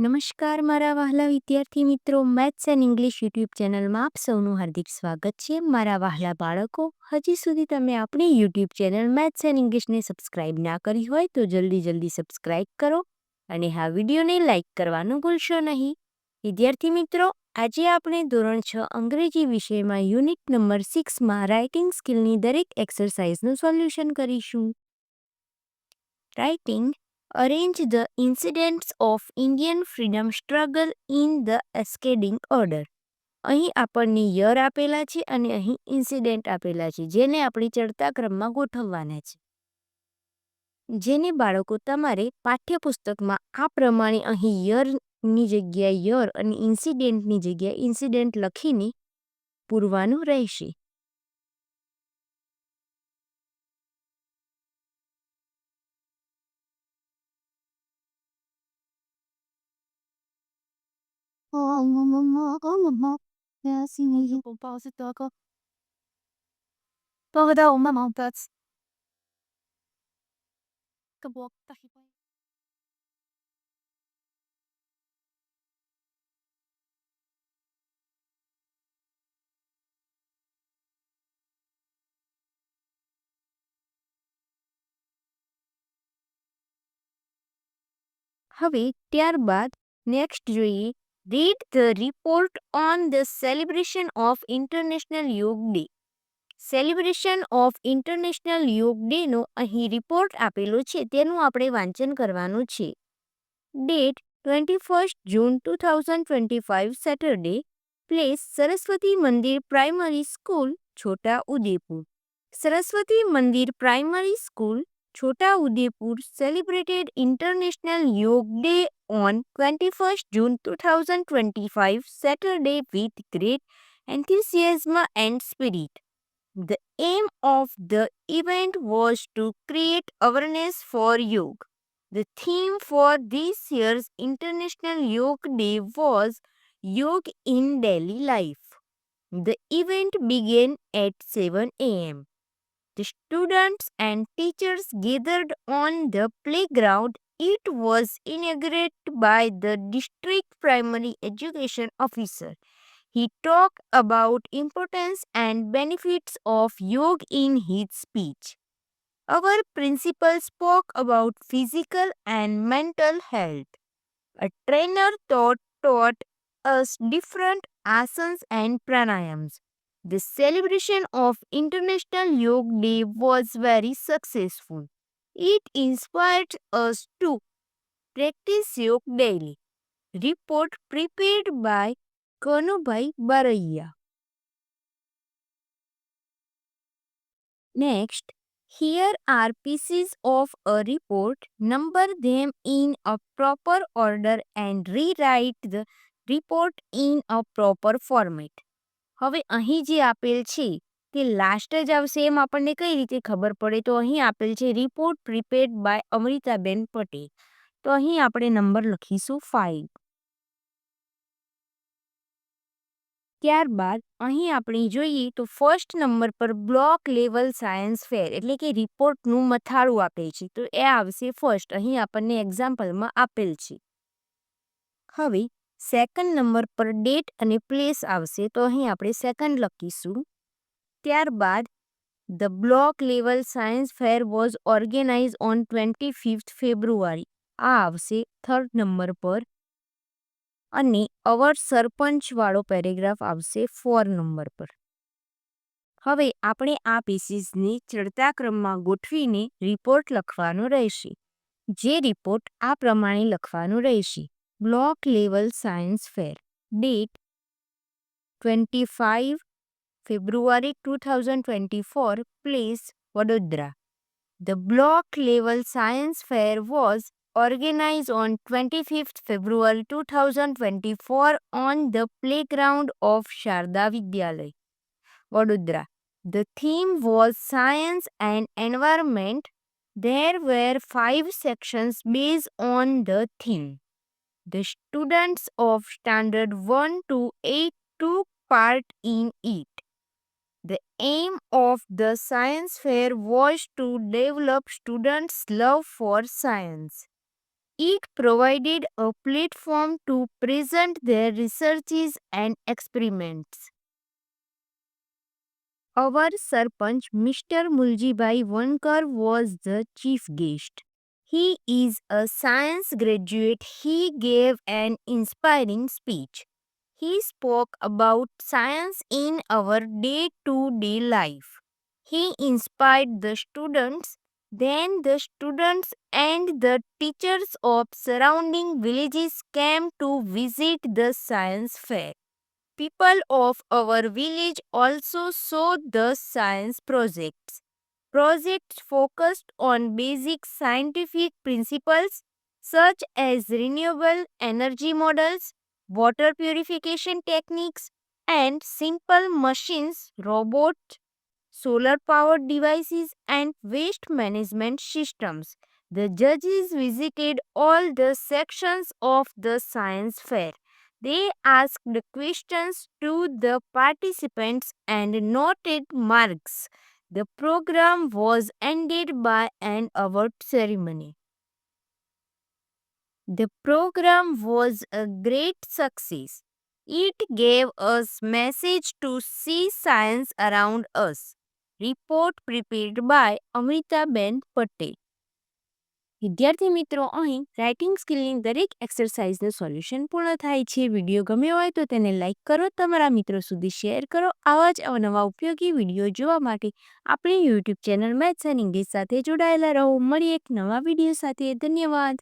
નમસ્કાર મારા વહાલા વિદ્યાર્થી મિત્રો, મેથ્સ એન્ડ ઇંગ્લિશ યુટ્યુબ ચેનલમાં આપ સૌનું હાર્દિક સ્વાગત છે. મારા વહાલા બાળકો, હજી સુધી તમે આપણી યુટ્યુબ ચેનલ મેથ્સ એન્ડ ઇંગ્લિશને સબસ્ક્રાઇબ ના કરી હોય તો જલ્દી સબસ્ક્રાઇબ કરો અને હા વિડીયોને લાઇક કરવાનું ભૂલશો નહીં. વિદ્યાર્થી મિત્રો, આજે આપણે ધોરણ 6 અંગ્રેજી વિષયમાં યુનિટ નંબર 6માં રાઇટિંગ સ્કિલની દરેક એક્સરસાઇઝનું સોલ્યુશન કરીશું. Writing Arrange the incidents of Indian freedom struggle in the ascending order. અહીં આપણને યર આપેલા છે અને અહીં ઇન્સિડન્ટ આપેલા છે, જેને આપણે ચડતા ક્રમમાં ગોઠવવાના છે. જેને બાળકો તમારે પાઠ્યપુસ્તકમાં આ પ્રમાણે અહીં યરની જગ્યાએ યર અને ઇન્સિડન્ટની જગ્યાએ ઇન્સિડન્ટ લખીને પૂરવાનું રહેશે. Благодаря мама отец. Кабок тахипай. હવે ત્યારબાદ નેક્સ્ટ જોઈએ. Read the report on the celebration of international યોગ ડે. સેલિબ્રેશન ઓફ ઇન્ટરનેશનલ યોગ ડેનો અહીં રિપોર્ટ આપેલો છે, તેનું આપણે વાંચન કરવાનું છે. ડેટ 21 જૂન 2025 સેટરડે. પ્લેસ સરસ્વતી મંદિર પ્રાઇમરી સ્કૂલ, છોટા ઉદેપુર. સરસ્વતી મંદિર primary school, Chota Udeipur celebrated International Yoga Day on 21st June 2025 Saturday with great enthusiasm and spirit. The aim of the event was to create awareness for yoga. The theme for this year's International Yoga Day was Yoga in Daily Life. The event began at 7 a.m. The students and teachers gathered on the playground. It was inaugurated by the district primary education officer. He talked about importance and benefits of yoga in his speech. Our principal spoke about physical and mental health. A trainer taught us different asanas and pranayams. The celebration of International Yoga Day was very successful. It inspired us to practice yoga daily. Report prepared by Kanubhai Baraiya. Next, here are pieces of a report. Number them in a proper order and rewrite the report in a proper format. હવે અહીં જે આપેલ છે તે last જ આવશે એમ આપણને કઈ રીતે ખબર પડે? તો અહીં આપેલ છે report prepared by Amritaben Patel. તો અહીં આપણે નંબર લખીશું 5. ત્યારબાદ અહીં આપણે જોઈએ તો ફર્સ્ટ નંબર પર બ્લોક લેવલ સાયન્સ ફેર એટલે કે રિપોર્ટનું મથાળું આપેલ છે, તો એ આવશે ફર્સ્ટ. અહીં આપણને એક્ઝામ્પલમાં આપેલ છે. હવે સેકન્ડ નંબર પર ડેટ અને પ્લેસ આવશે, તો અહીં આપણે સેકન્ડ લખીશું. ત્યારબાદ the block level science fair was organise on 25th February, આ આવશે થર્ડ નંબર પર. અને અવર સરપંચવાળો પેરેગ્રાફ આવશે 4 નંબર પર. હવે આપણે આ પીસીસને ચડતા ક્રમમાં ગોઠવીને રિપોર્ટ લખવાનો રહેશે. જે રિપોર્ટ આ પ્રમાણે લખવાનો રહેશે. Block level science fair, date 25 February 2024, place Vadodara. The block level science fair was organized on 25th February 2024 on the playground of Sharda Vidyalaya, Vadodara. The theme was science and environment. There were 5 sections based on the theme. The students of standard 1 to 8 took part in it. The aim of the science fair was to develop students' love for science. It provided a platform to present their researches and experiments. Our Sarpanch, Mr. Muljibhai Vankar, was the chief guest. He is a science graduate. He gave an inspiring speech. He spoke about science in our day to day life. He inspired the students. Then the students and the teachers of surrounding villages came to visit the science fair. People of our village also saw the science projects. Projects focused on basic scientific principles such as renewable energy models, water purification techniques, and simple machines, robots, solar powered devices, and waste management systems. The judges visited all the sections of the science fair. They asked the questions to the participants and noted marks. The program was ended by an award ceremony. The program was a great success. It gave us message to see science around us. Report prepared by Amritaben Patel. વિદ્યાર્થી મિત્રો અહીં writing સ્કિલની દરેક એક્સરસાઇઝનું solution પૂર્ણ થાય છે. Video ગમ્યો હોય તો તેને લાઇક કરો, તમારા મિત્રો સુધી શેર કરો. આવા જ અવનવા ઉપયોગી વિડીયો જોવા માટે આપણી YouTube channel maths and English સાથે જોડાયેલા રહો. મળીએ એક નવા વિડીયો સાથે. ધન્યવાદ.